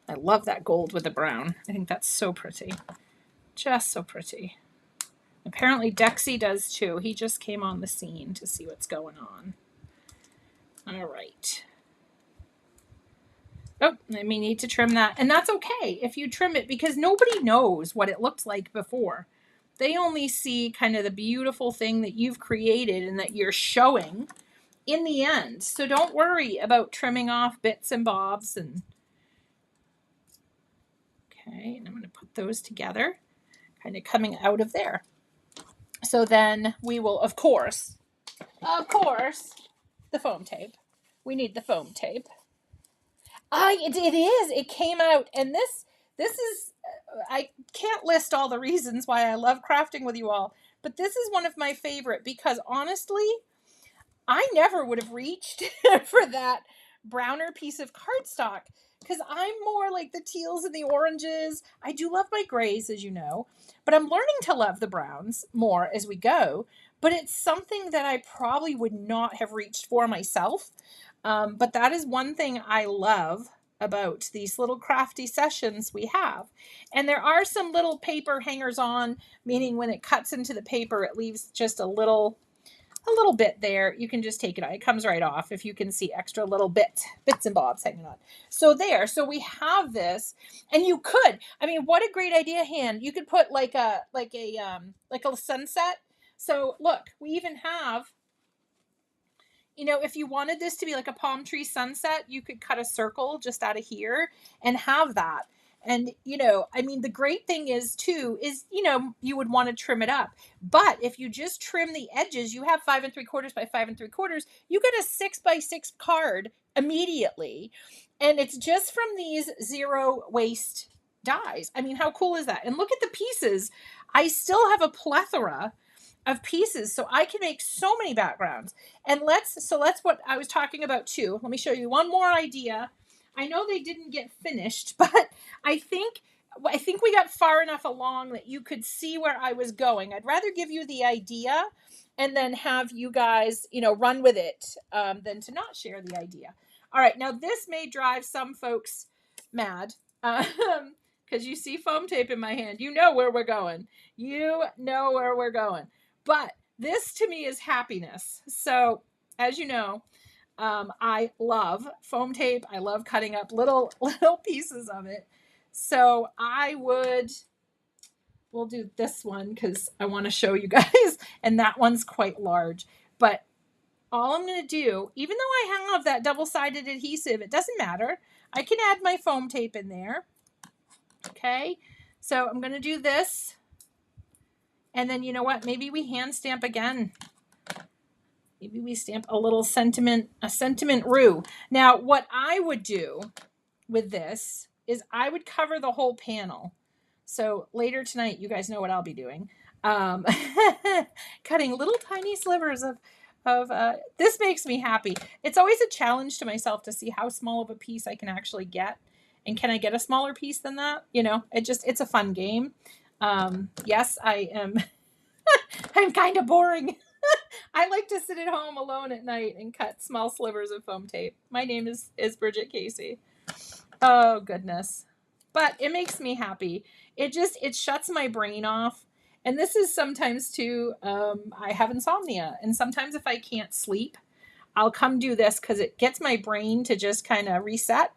I love that gold with the brown. I think that's so pretty. Just so pretty. Apparently Dexy does too. He just came on the scene to see what's going on. All right. Oh, I may need to trim that. And that's okay if you trim it, because nobody knows what it looked like before. They only see kind of the beautiful thing that you've created and that you're showing in the end. So don't worry about trimming off bits and bobs. And okay, and I'm going to put those together, kind of coming out of there. So then we will, of course, the foam tape. We need the foam tape. It is. It came out, and this is, I can't list all the reasons why I love crafting with you all, but this is one of my favorite, because honestly, I never would have reached for that browner piece of cardstock, because I'm more like the teals and the oranges. I do love my grays, as you know, but I'm learning to love the browns more as we go. But it's something that I probably would not have reached for myself. But that is one thing I love about these little crafty sessions we have. And there are some little paper hangers on, meaning when it cuts into the paper, it leaves just a little bit there. You can just take it out. It comes right off if you can see extra little bits and bobs hanging on. So there, so we have this, and you could, I mean, what a great idea, Han. You could put like a sunset. So look, we even have, you know, if you wanted this to be like a palm tree sunset, you could cut a circle just out of here and have that. And, you know, I mean, the great thing is too, is, you know, you would want to trim it up. But if you just trim the edges, you have 5 3/4 by 5 3/4, you get a 6 by 6 card immediately. And it's just from these zero waste dies. I mean, how cool is that? And look at the pieces. I still have a plethora of pieces, so I can make so many backgrounds. And let's what I was talking about too. Let me show you one more idea. I know they didn't get finished, but I think we got far enough along that you could see where I was going. I'd rather give you the idea and then have you guys, you know, run with it, than to not share the idea. All right, now this may drive some folks mad, because you see foam tape in my hand. You know where we're going. You know where we're going. But this to me is happiness. So as you know, I love foam tape. I love cutting up little pieces of it. So we'll do this one because I want to show you guys. And that one's quite large. But all I'm going to do, even though I have that double-sided adhesive, it doesn't matter. I can add my foam tape in there. Okay. So I'm going to do this. And then, you know what? Maybe we hand stamp again. Maybe we stamp a little sentiment rue. Now, what I would do with this is I would cover the whole panel. So later tonight, you guys know what I'll be doing. Cutting little tiny slivers of this makes me happy. It's always a challenge to myself to see how small of a piece I can actually get. And can I get a smaller piece than that? You know, it's a fun game. Yes, I am. I'm kind of boring. I like to sit at home alone at night and cut small slivers of foam tape. My name is Bridget Casey. Oh, goodness. But it makes me happy. It shuts my brain off. And this is sometimes too, I have insomnia. And sometimes if I can't sleep, I'll come do this because it gets my brain to just kind of reset.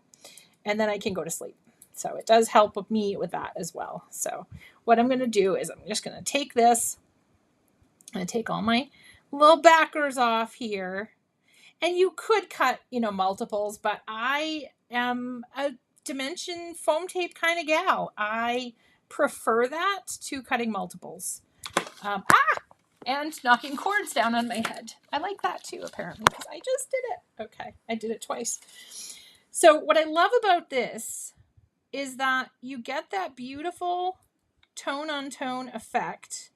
And then I can go to sleep. So it does help me with that as well. So what I'm going to do is I'm just going to take this. I'm going to take all my little backers off here. And you could cut, you know, multiples, but I am a dimension foam tape kind of gal. I prefer that to cutting multiples. And knocking cords down on my head. I like that too, apparently, because I just did it. Okay, I did it twice. So what I love about this is that you get that beautiful tone on tone effect.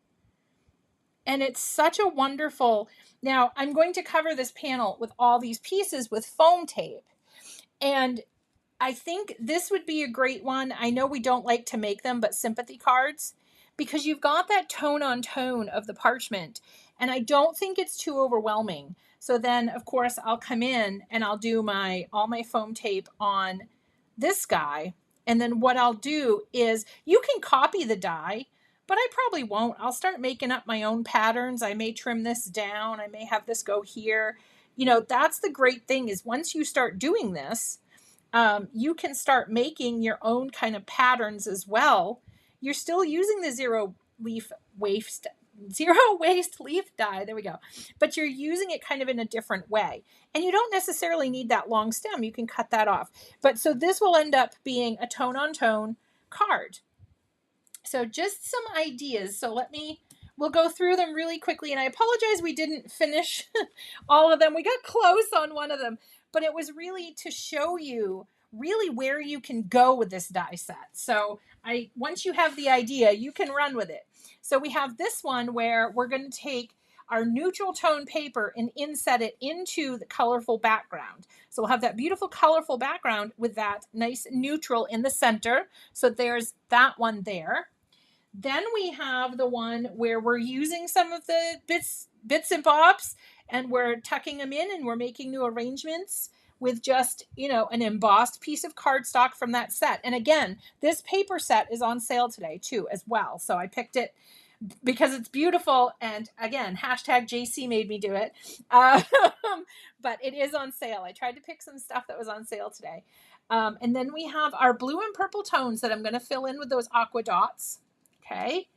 And it's such a wonderful, now I'm going to cover this panel with all these pieces with foam tape. And I think this would be a great one. I know we don't like to make them, but sympathy cards, because you've got that tone on tone of the parchment. And I don't think it's too overwhelming. So then of course I'll come in and I'll do all my foam tape on this guy. And then what I'll do is, you can copy the die, but I probably won't. I'll start making up my own patterns. I may trim this down. I may have this go here. You know, that's the great thing, is once you start doing this, you can start making your own kind of patterns as well. You're still using the zero waste leaf die. There we go. But you're using it kind of in a different way. And you don't necessarily need that long stem. You can cut that off. But so this will end up being a tone on tone card. So just some ideas. So we'll go through them really quickly. And I apologize we didn't finish all of them. We got close on one of them, but it was really to show you really where you can go with this die set. So once you have the idea, you can run with it. So we have this one where we're going to take our neutral tone paper and inset it into the colorful background. So we'll have that beautiful colorful background with that nice neutral in the center. So there's that one there. Then we have the one where we're using some of the bits and bobs, and we're tucking them in and we're making new arrangements with just, an embossed piece of cardstock from that set. And again, this paper set is on sale today too, as well. So I picked it because it's beautiful. And again, hashtag JC made me do it. But it is on sale. I tried to pick some stuff that was on sale today. And then we have our blue and purple tones that I'm going to fill in with those aqua dots. Okay.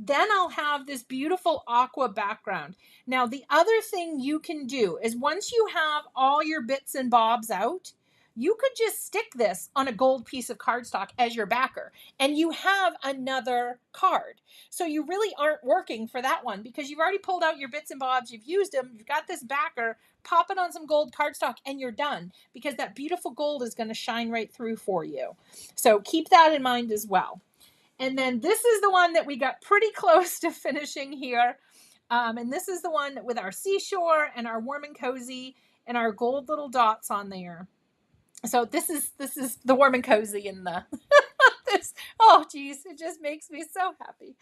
Then I'll have this beautiful aqua background. Now, the other thing you can do is, once you have all your bits and bobs out, you could just stick this on a gold piece of cardstock as your backer, and you have another card. So you really aren't working for that one, because you've already pulled out your bits and bobs, you've used them, you've got this backer, pop it on some gold cardstock and you're done, because that beautiful gold is going to shine right through for you. So keep that in mind as well. And then this is the one that we got pretty close to finishing here. And this is the one with our seashore and our warm and cozy and our gold little dots on there. So this is the warm and cozy in the this. Oh geez, it just makes me so happy.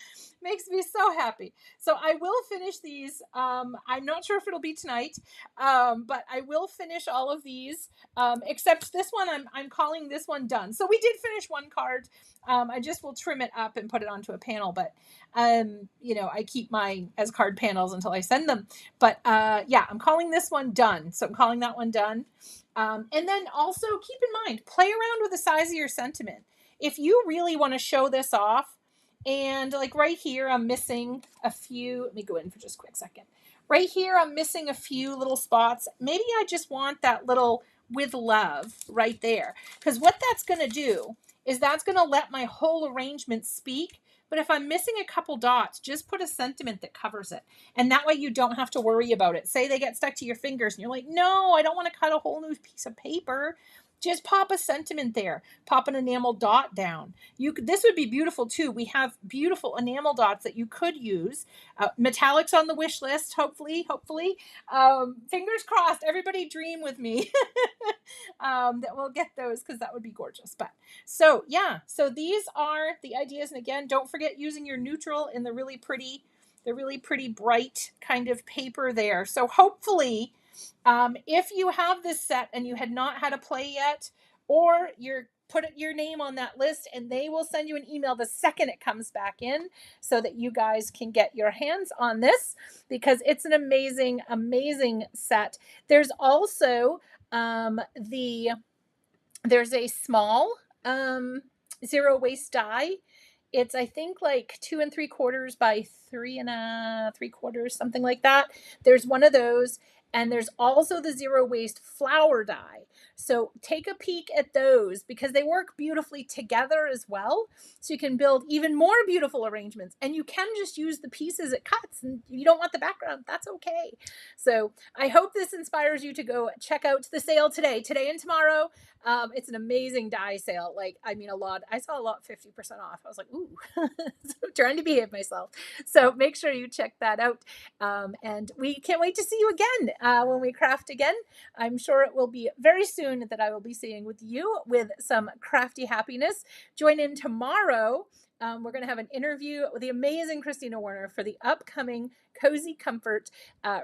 So I will finish these. I'm not sure if it'll be tonight, but I will finish all of these, except this one. I'm calling this one done. So we did finish one card. I just will trim it up and put it onto a panel, but I keep mine as card panels until I send them. But yeah, I'm calling this one done. So I'm calling that one done. And then also keep in mind, play around with the size of your sentiment. If you really want to show this off, and like right here, I'm missing a few. Let me go in for just a quick second. Right here, I'm missing a few little spots. Maybe I just want that little with love right there. Because what that's going to do is that's going to let my whole arrangement speak. But if I'm missing a couple dots, just put a sentiment that covers it. And that way you don't have to worry about it. Say they get stuck to your fingers and you're like, no, I don't want to cut a whole new piece of paper. Just pop a sentiment there. Pop an enamel dot down. This would be beautiful too. We have beautiful enamel dots that you could use. Metallics on the wish list, hopefully. Fingers crossed. Everybody dream with me that we'll get those, because that would be gorgeous. But so yeah, so these are the ideas. And again, don't forget using your neutral in the really pretty bright kind of paper there. So hopefully, if you have this set and you had not had a play yet, or you're put your name on that list, and they will send you an email the second it comes back in, so that you guys can get your hands on this, because it's an amazing, amazing set. There's also there's a small zero waste die. It's, I think, like 2 3/4 by 3 3/4, something like that. There's one of those. And there's also the zero waste flower die. So take a peek at those because they work beautifully together as well. So you can build even more beautiful arrangements, and you can just use the pieces it cuts, and you don't want the background, that's okay. So I hope this inspires you to go check out the sale today and tomorrow. It's an amazing die sale. Like, I mean, I saw a lot 50% off. I was like, ooh, so trying to behave myself. So make sure you check that out. And we can't wait to see you again when we craft again. I'm sure it will be very soon that I will be seeing with you with some crafty happiness. Join in tomorrow. We're going to have an interview with the amazing Christina Warner for the upcoming Cozy Comfort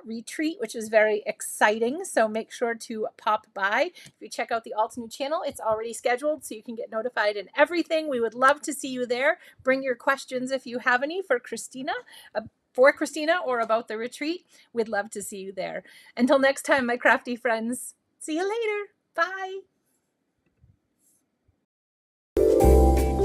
retreat, which is very exciting. So make sure to pop by. If you check out the Alt New channel, it's already scheduled so you can get notified and everything. We would love to see you there. Bring your questions if you have any for Christina or about the retreat. We'd love to see you there. Until next time, my crafty friends, see you later. Bye.